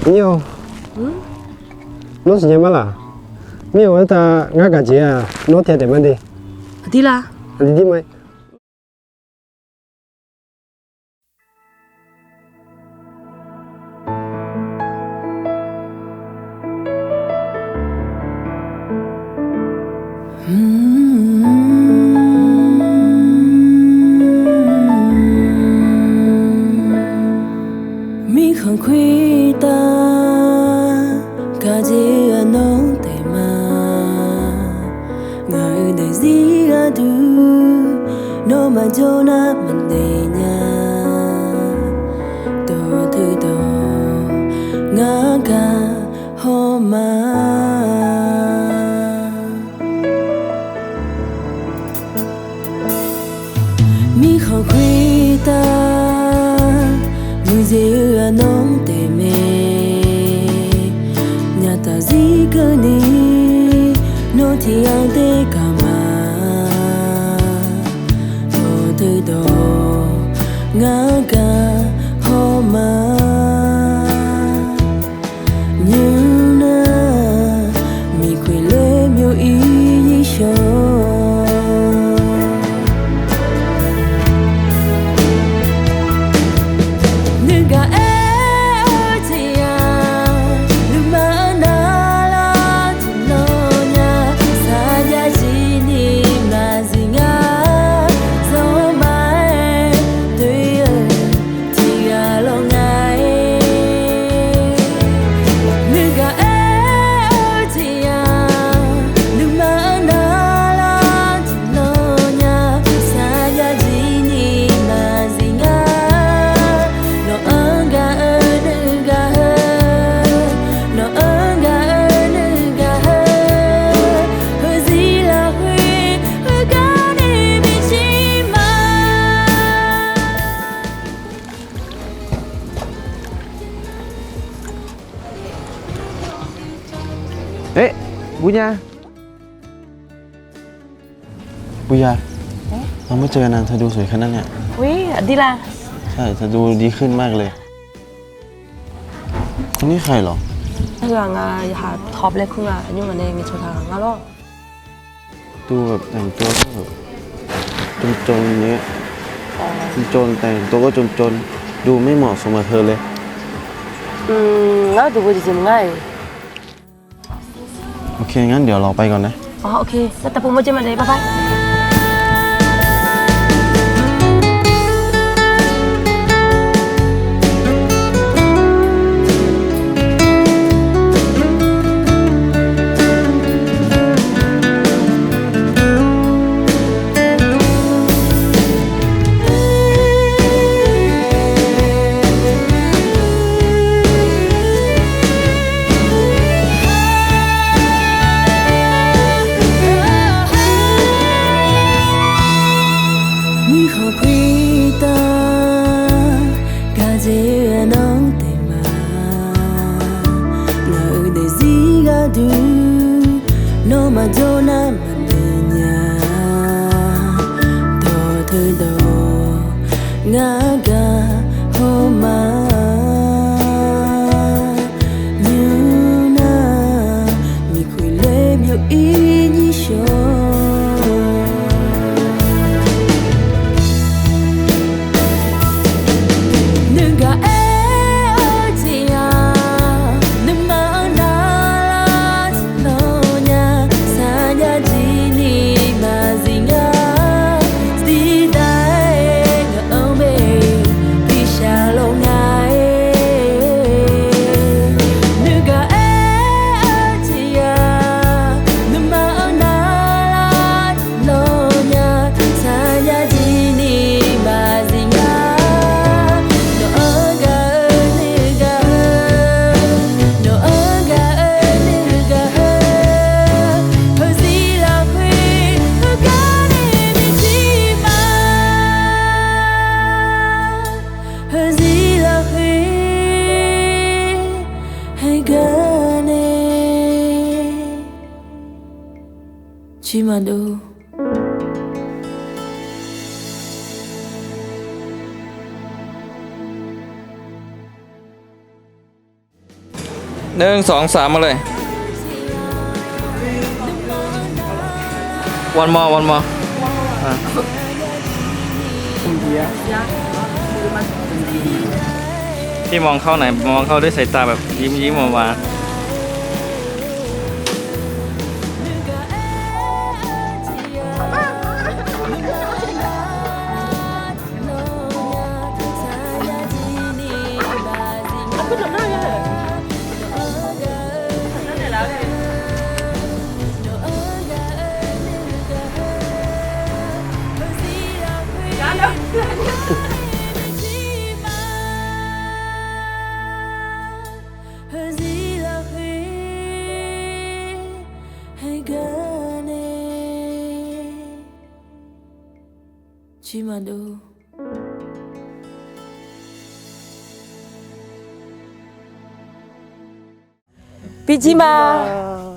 nhiều nó chỉ nhắm là nhiều người ta ngã cả chị à nó thiệt để mà đi đi là đi mày mi không khuy ta cả gì ở nông tề mà ngài để gì ra du nó mà cho na mình để nhà đồ thứ đồ ngã cả ho mà mi không khuy ta gì ở nông tề mê nhà ta gì cơ ni nó thì ăn tê cả mà đồ thứ đồ ngã cả ho mà như na mi quỳ lê miêu ý như show Ê, Buya Buya เราไม่เจอนานเธอดูสวยขนาดนั้นเนี่ย วิดีละ ใช่เธอดูดีขึ้นมากเลยคนนี้ใครเหรอ เธองาหาท็อปเลยคุณอ่ะยุ่งมันเองมีโชว์ทางงาล้อ ดูแบบแต่งตัวก็แบบจนๆเนี้ยจนแต่งตัวก็จนดูไม่เหมาะสมกับเธอเลย แล้วดูกูจะยังไง โอเคงั้นเดี๋ยวเราไปก่อนนะ อ๋อโอเคแล้วแต่ผมมาเจอมันเลยบ๊ายบาย nó mà cho na mình về nhà đồ thứ đồ ngã ga hô mà như na mi quỳ lê miêu ý như show Chimado. 1 2 3มาเลย one more อ่ะพี่มองเข้าไหนมองเข้าด้วยสายตาแบบยิ้มหวานๆChimado Pichima